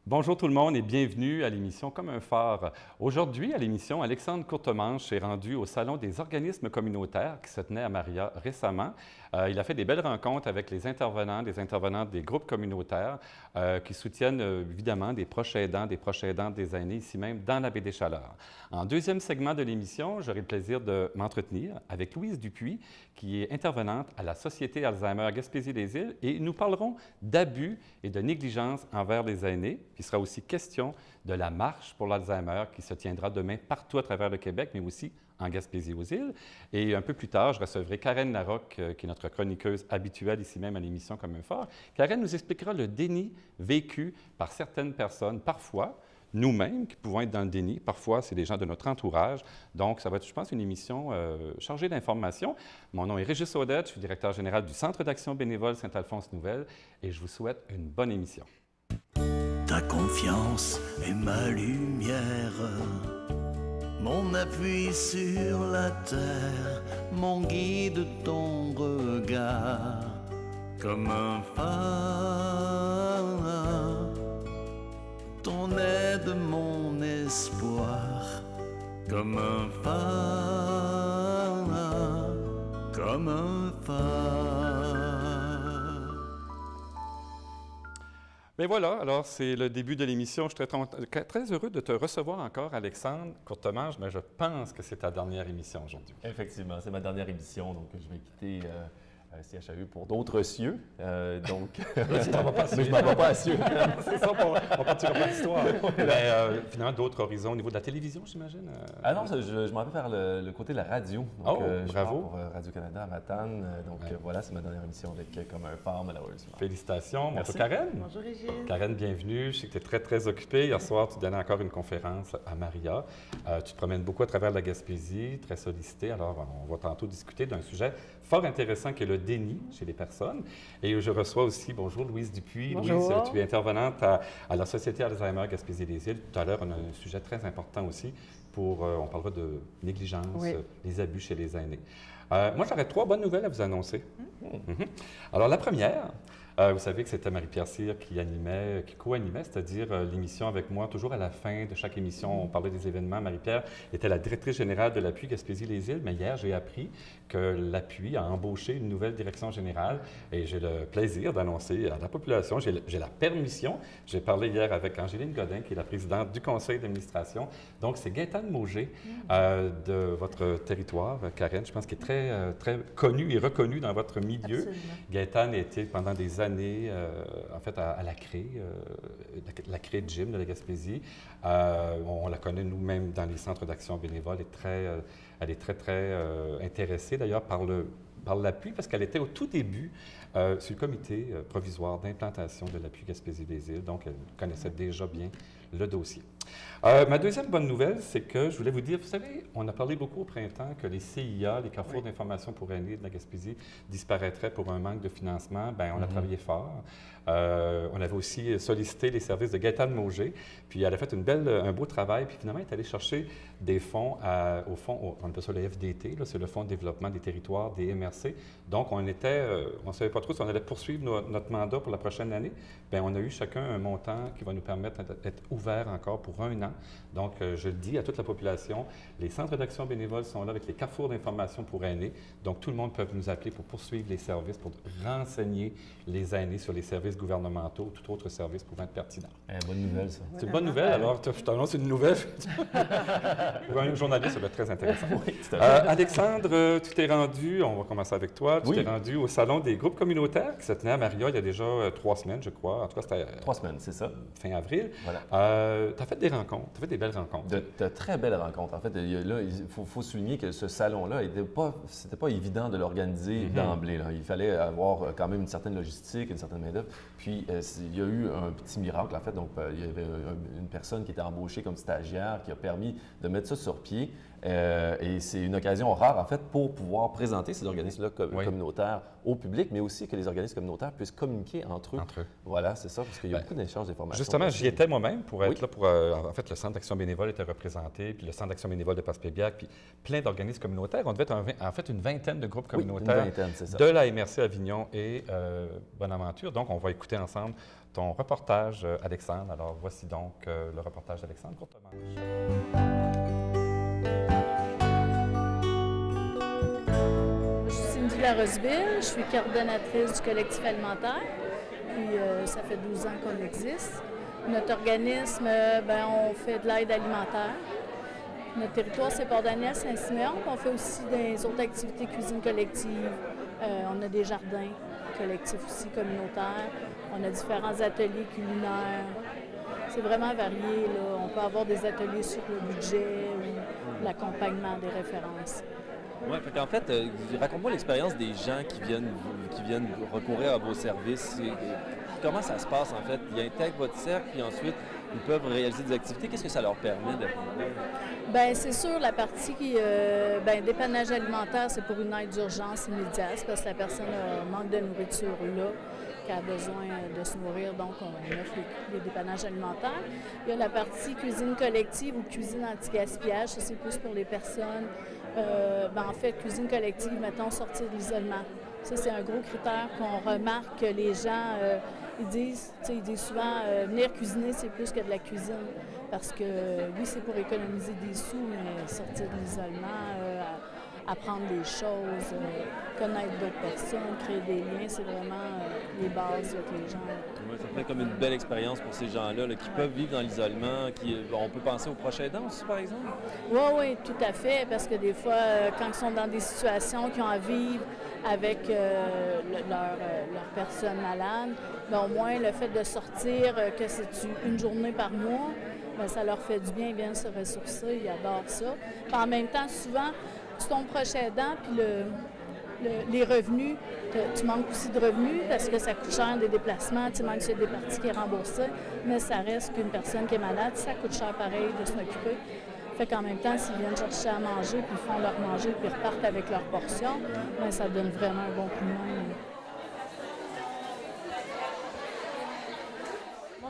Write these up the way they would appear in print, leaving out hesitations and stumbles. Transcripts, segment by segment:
Bonjour tout le monde et bienvenue à l'émission Comme un phare. Aujourd'hui, à l'émission, Alexandre Courtemanche est rendu au Salon des organismes communautaires qui se tenait à Maria récemment. Il a fait des belles rencontres avec les intervenants, des intervenantes des groupes communautaires qui soutiennent évidemment des proches aidants, des aînés ici même dans la baie des Chaleurs. En deuxième segment de l'émission, j'aurai le plaisir de m'entretenir avec Louise Dupuis, qui est intervenante à la Société Alzheimer Gaspésie-les-Îles, et nous parlerons d'abus et de négligence envers les aînés. Puis il sera aussi question de la marche pour l'Alzheimer qui se tiendra demain partout à travers le Québec, mais aussi en Gaspésie aux îles. Et un peu plus tard, je recevrai Karen Larocque, qui est notre chroniqueuse habituelle ici même à l'émission Comme un phare. Karen nous expliquera le déni vécu par certaines personnes, parfois nous-mêmes qui pouvons être dans le déni, parfois c'est des gens de notre entourage. Donc ça va être, je pense, une émission chargée d'informations. Mon nom est Régis Audette, je suis directeur général du Centre d'action bénévole Saint-Alphonse-Nouvelle et je vous souhaite une bonne émission. Ta confiance est ma lumière, mon appui sur la terre, mon guide, ton regard, comme un phare, ton aide, mon espoir, comme un phare, comme un phare. Bien voilà, alors c'est le début de l'émission. Je suis très heureux de te recevoir encore, Alexandre Courtemanche, mais je pense que c'est ta dernière émission aujourd'hui. Effectivement, c'est ma dernière émission, donc je vais quitter CHAU pour d'autres cieux. Donc, Tu t'en vas pas à mais je ne m'en vais pas à cieux. C'est ça, on partira pas d'histoire. Mais finalement, d'autres horizons au niveau de la télévision, j'imagine? Ah non, je m'en vais vers le côté de la radio. Oh, Donc, bravo! je pars pour Radio-Canada à Matane. Donc voilà, c'est ma dernière émission avec Comme un phare, malheureusement. Félicitations. Merci. Bonjour, Karen. Bonjour Régis. Karen, bienvenue. Je sais que tu es très, très occupée. Hier soir, tu donnais encore une conférence à Maria. Tu te promènes beaucoup à travers la Gaspésie, très sollicité. Alors, on va tantôt discuter d'un sujet fort intéressant qui est le déni chez les personnes. Et je reçois aussi, bonjour, Louise Dupuis. Bonjour. Louise, tu es intervenante à la Société Alzheimer Gaspésie-les-Îles. Tout à l'heure, on a un sujet très important aussi on parlera de négligence, Oui. les abus chez les aînés. Moi, j'aurais 3 bonnes nouvelles à vous annoncer. Alors, la première, vous savez que c'était Marie-Pierre Cyr qui co-animait, c'est-à-dire l'émission avec moi. Toujours à la fin de chaque émission, on parlait des événements. Marie-Pierre était la directrice générale de l'Appui Gaspésie-les-Îles, mais hier, j'ai appris que l'Appui a embauché une nouvelle direction générale et j'ai le plaisir d'annoncer à la population, j'ai la permission. J'ai parlé hier avec Angéline Godin, qui est la présidente du conseil d'administration. Donc, c'est Gaétane Mauger de votre territoire, Karen, je pense qu'il est très connu et reconnu dans votre milieu. Absolument. Gaétane a été pendant des années, en fait, à la CRE de Gym de la Gaspésie. On la connaît nous-mêmes dans les centres d'action bénévole. Elle est très intéressée d'ailleurs par l'appui, parce qu'elle était au tout début sur le comité provisoire d'implantation de l'appui Gaspésie-les-Îles, donc elle connaissait déjà bien le dossier. Ma deuxième bonne nouvelle, c'est que je voulais vous dire, vous savez, on a parlé beaucoup au printemps que les CIA, les carrefours d'information pour aînés de la Gaspésie, disparaîtraient pour un manque de financement. Bien, on a travaillé fort. On avait aussi sollicité les services de Gaétane Mauger, puis elle a fait un beau travail, puis finalement, elle est allée chercher des fonds au fond, on appelle ça le FDT, c'est le Fonds de développement des territoires, des MRC. Donc, on ne savait pas trop si on allait poursuivre notre mandat pour la prochaine année. Bien, on a eu chacun un montant qui va nous permettre d'être ouvert encore pour 1 an. Donc, je le dis à toute la population, les centres d'action bénévole sont là avec les carrefours d'information pour aînés. Donc, tout le monde peut nous appeler pour poursuivre les services, pour renseigner les aînés sur les services gouvernementaux ou tout autre service pouvant être pertinent. Bonne nouvelle, ça. C'est une bonne nouvelle. Alors, je t'annonce une nouvelle. Pour un journaliste, ça va être très intéressant. Oui, tout à fait. Alexandre, tu t'es rendu, on va commencer avec toi, tu Oui. t'es rendu au Salon des groupes communautaires qui se tenait à Maria il y a déjà 3 semaines, je crois. En tout cas, c'était 3 semaines, c'est ça. fin avril. Voilà. Tu as fait des rencontres, tu as fait des belles rencontres. De très belles rencontres. En fait, il faut souligner que ce salon-là, c'était pas évident de l'organiser d'emblée, là. Il fallait avoir quand même une certaine logistique, une certaine main-d'œuvre. Puis, il y a eu un petit miracle, en fait. Donc, il y avait une personne qui était embauchée comme stagiaire qui a permis de mettre ça sur pied. Et c'est une occasion rare, en fait, pour pouvoir présenter ces organismes-là communautaires au public, mais aussi que les organismes communautaires puissent communiquer entre eux. Voilà, c'est ça, parce qu'il y a beaucoup d'échanges d'informations. Justement, j'y étais moi-même pour être là pour... en fait, le Centre d'action bénévole était représenté, puis le Centre d'action bénévole de Passepébiac, puis plein d'organismes communautaires. On devait être en fait une vingtaine de groupes communautaires une vingtaine, c'est ça. de la MRC Avignon et Bonaventure. Donc, on va écouter ensemble ton reportage, Alexandre. Alors, voici donc le reportage d'Alexandre Courtemanche. Cindy Laroseville, je suis coordonnatrice du collectif alimentaire, puis ça fait 12 ans qu'on existe. Notre organisme, on fait de l'aide alimentaire. Notre territoire, c'est Port-Daniel, Saint-Siméon. On fait aussi des autres activités cuisine collective. On a des jardins collectifs aussi, communautaires. On a différents ateliers culinaires. C'est vraiment varié, là. On peut avoir des ateliers sur le budget ou l'accompagnement des références. Oui, en fait, raconte-moi l'expérience des gens qui viennent recourir à vos services. Comment ça se passe, en fait? Ils intègrent votre cercle, puis ensuite, ils peuvent réaliser des activités. Qu'est-ce que ça leur permet de... Bien, c'est sûr, la partie dépannage alimentaire, c'est pour une aide d'urgence immédiate, parce que la personne manque de nourriture là, qui a besoin de se nourrir, donc on offre les dépannages alimentaires. Il y a la partie cuisine collective ou cuisine anti-gaspillage, ça c'est plus pour les personnes. En fait, cuisine collective, mettons, sortir de l'isolement. Ça, c'est un gros critère qu'on remarque que les gens, ils disent souvent, venir cuisiner, c'est plus que de la cuisine. Parce que, oui, c'est pour économiser des sous, mais sortir de l'isolement, apprendre des choses, connaître d'autres personnes, créer des liens, c'est vraiment les bases avec les gens. Oui, ça fait comme une belle expérience pour ces gens-là qui peuvent vivre dans l'isolement. On peut penser aux proches aidants aussi, par exemple? Oui, tout à fait, parce que des fois, quand ils sont dans des situations qu'ils ont à vivre avec leur personne malade, au moins le fait de sortir, que c'est une journée par mois, ça leur fait du bien, ils viennent se ressourcer, ils adorent ça. Puis en même temps, souvent, tu tombes proche aidant, puis les revenus, tu manques aussi de revenus parce que ça coûte cher des déplacements, même si c'est des parties qui est remboursé, mais ça reste qu'une personne qui est malade, ça coûte cher pareil de s'en occuper. Fait qu'en même temps, s'ils viennent chercher à manger, puis ils font leur manger, puis ils repartent avec leur portion, ça donne vraiment un bon coup de main.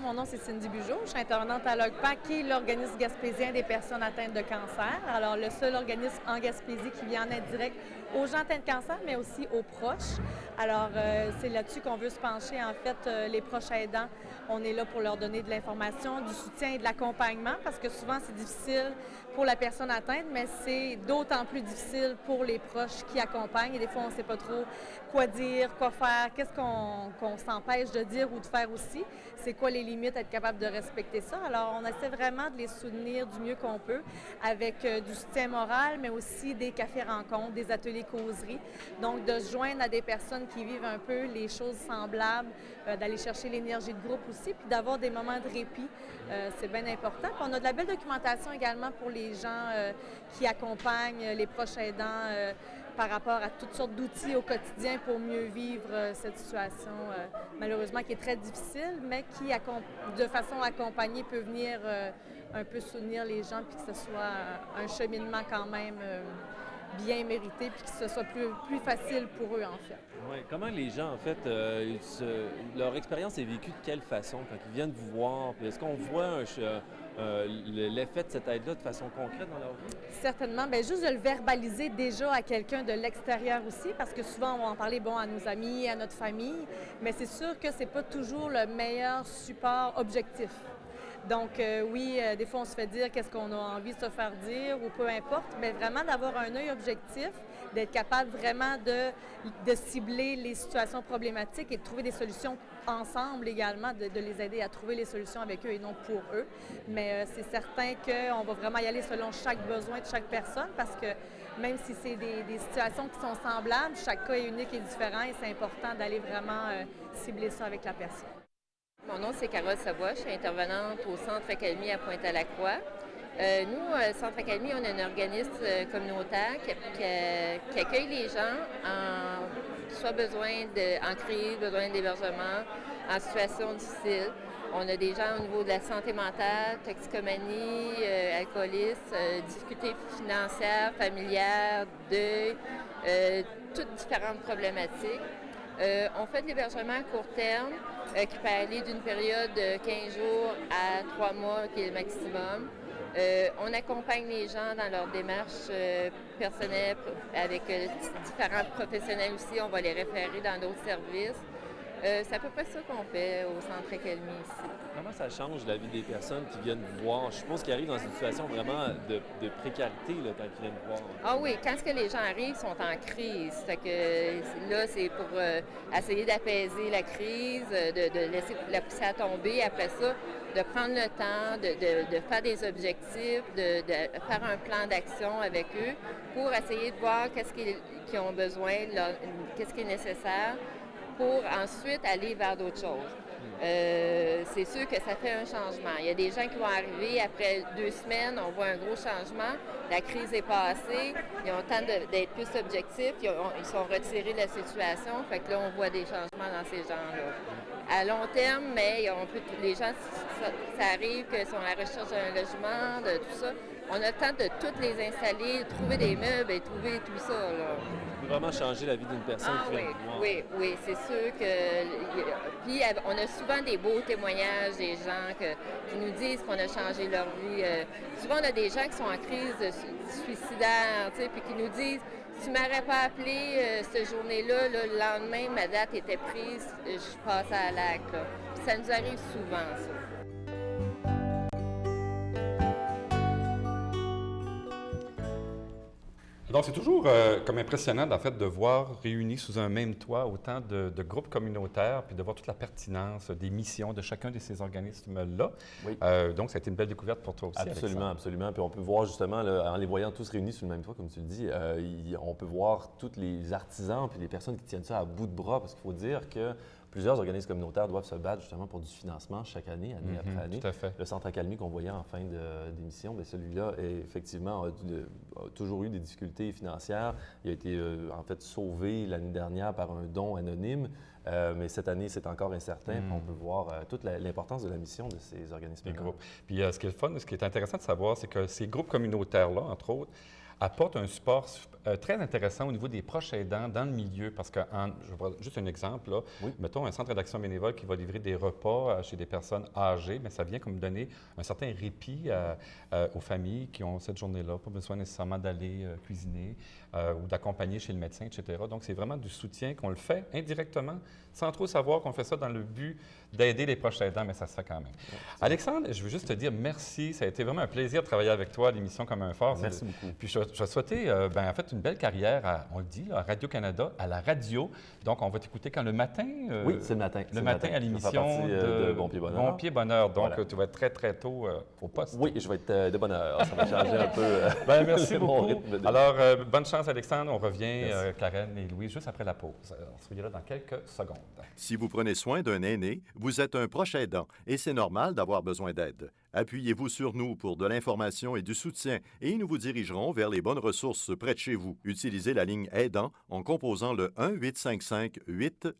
Mon nom, c'est Cindy Bugeaud. Je suis intervenante à l'OGPAC, qui est l'organisme gaspésien des personnes atteintes de cancer. Alors, le seul organisme en Gaspésie qui vient en aide directe aux gens atteints de cancer, mais aussi aux proches. Alors, c'est là-dessus qu'on veut se pencher. En fait, les proches aidants, on est là pour leur donner de l'information, du soutien et de l'accompagnement, parce que souvent, c'est difficile pour la personne atteinte, mais c'est d'autant plus difficile pour les proches qui accompagnent. Et des fois, on ne sait pas trop quoi dire, quoi faire, qu'est-ce qu'on s'empêche de dire ou de faire aussi. C'est quoi les limites, être capable de respecter ça. Alors, on essaie vraiment de les soutenir du mieux qu'on peut avec du soutien moral, mais aussi des cafés-rencontres, des ateliers causeries. Donc, de se joindre à des personnes qui vivent un peu les choses semblables, d'aller chercher l'énergie de groupe aussi, puis d'avoir des moments de répit. C'est bien important. Puis on a de la belle documentation également pour les gens qui accompagnent les proches aidants par rapport à toutes sortes d'outils au quotidien pour mieux vivre cette situation, malheureusement, qui est très difficile, mais qui, de façon accompagnée, peut venir un peu soutenir les gens, puis que ce soit un cheminement quand même bien mérité, puis que ce soit plus facile pour eux, en fait. Oui. Comment les gens, en fait, leur expérience est vécue de quelle façon quand ils viennent vous voir? Est-ce qu'on voit l'effet de cette aide-là de façon concrète dans leur vie? Certainement. Bien, juste de le verbaliser déjà à quelqu'un de l'extérieur aussi, parce que souvent, on va en parler à nos amis, à notre famille, mais c'est sûr que c'est pas toujours le meilleur support objectif. Donc, oui, des fois, on se fait dire qu'est-ce qu'on a envie de se faire dire ou peu importe, mais vraiment d'avoir un œil objectif, d'être capable vraiment de cibler les situations problématiques et de trouver des solutions ensemble également, de les aider à trouver les solutions avec eux et non pour eux. Mais c'est certain qu'on va vraiment y aller selon chaque besoin de chaque personne parce que même si c'est des situations qui sont semblables, chaque cas est unique et différent et c'est important d'aller vraiment cibler ça avec la personne. Mon nom, c'est Carole Savoie. Je suis intervenante au Centre Académie à Pointe-à-la-Croix. Nous, Centre Académie, on est un organisme communautaire qui accueille les gens soit en crise, besoin d'hébergement, en situation difficile. On a des gens au niveau de la santé mentale, toxicomanie, alcoolisme, difficultés financières, familières, deuil, toutes différentes problématiques. On fait de l'hébergement à court terme qui peut aller d'une période de 15 jours à 3 mois, qui est le maximum. On accompagne les gens dans leur démarche personnelle avec différents professionnels aussi. On va les référer dans d'autres services. C'est à peu près ça qu'on fait au Centre Accalmie ici. Comment ça change la vie des personnes qui viennent vous voir? Je suppose qu'ils arrivent dans une situation vraiment de précarité là, quand ils viennent vous voir. Ah oui, quand que les gens arrivent, ils sont en crise. Fait que là, c'est pour essayer d'apaiser la crise, de laisser la poussière tomber. Après ça, de prendre le temps, de faire des objectifs, de faire un plan d'action avec eux pour essayer de voir qu'est-ce qu'ils ont besoin, qu'est-ce qui est nécessaire, pour ensuite aller vers d'autres choses. C'est sûr que ça fait un changement. Il y a des gens qui vont arriver après 2 semaines, on voit un gros changement, la crise est passée, ils ont le temps d'être plus objectifs, ils sont retirés de la situation, fait que là, on voit des changements dans ces gens-là. À long terme, mais les gens, ça arrive qu'ils sont à la recherche d'un logement, de tout ça. On a le temps de toutes les installer, trouver des meubles et trouver tout ça, là. Ça peut vraiment changer la vie d'une personne qui vient vous voir. Oui, c'est sûr que... Puis on a souvent des beaux témoignages des gens qui nous disent qu'on a changé leur vie. Souvent, on a des gens qui sont en crise suicidaire, tu sais, puis qui nous disent « Tu m'aurais pas appelé cette journée-là, là, le lendemain, ma date était prise, je passais à l'acte. » Puis ça nous arrive souvent, ça. Donc, c'est toujours comme impressionnant, en fait, de voir réunis sous un même toit autant de groupes communautaires, puis de voir toute la pertinence des missions de chacun de ces organismes-là. Oui. Donc, ça a été une belle découverte pour toi aussi, Absolument, Alexandre. absolument. Puis on peut voir justement, là, en les voyant tous réunis sous le même toit, comme tu le dis, on peut voir tous les artisans puis les personnes qui tiennent ça à bout de bras, parce qu'il faut dire que plusieurs organismes communautaires doivent se battre justement pour du financement chaque année, année après année. Tout à fait. Le Centre Accalmie qu'on voyait en fin d'émission, bien, celui-là, effectivement, a toujours eu des difficultés financières. Il a été en fait sauvé l'année dernière par un don anonyme, mais cette année, c'est encore incertain. Puis on peut voir toute l'importance de la mission de ces organismes. Les groupes. Puis ce qui est le fun, ce qui est intéressant de savoir, c'est que ces groupes communautaires-là, entre autres, apportent un support très intéressant au niveau des proches aidants dans le milieu. Parce que, je vais prendre juste un exemple, là. Oui. Mettons un centre d'action bénévole qui va livrer des repas chez des personnes âgées, mais ça vient comme donner un certain répit aux familles qui ont cette journée-là, pas besoin nécessairement d'aller cuisiner ou d'accompagner chez le médecin, etc. Donc, c'est vraiment du soutien qu'on le fait indirectement, sans trop savoir qu'on fait ça dans le but d'aider les proches aidants, mais ça se fait quand même. Ouais, Alexandre, je veux juste te dire merci. Ça a été vraiment un plaisir de travailler avec toi à l'émission Comme un phare. Merci beaucoup. Puis je vais souhaiter, en fait, une belle carrière, on le dit, là, à Radio-Canada, à la radio. Donc, on va t'écouter quand le matin? Oui, c'est le matin. Le matin à l'émission de Bon Pied Bonheur. Bon Pied Bonheur. Donc, Voilà. tu vas être très, très tôt au poste. Oui, je vais être de bonne heure. Ça va changer un peu. Merci mon beaucoup. rythme de- Alors, bonne chance, Alexandre. On revient, Merci. Karen et Louis, juste après la pause. On se là dans quelques secondes. Si vous prenez soin d'un aîné, vous êtes un proche aidant et c'est normal d'avoir besoin d'aide. Appuyez-vous sur nous pour de l'information et du soutien et nous vous dirigerons vers les bonnes ressources près de chez vous. Utilisez la ligne aidant en composant le 1-855-8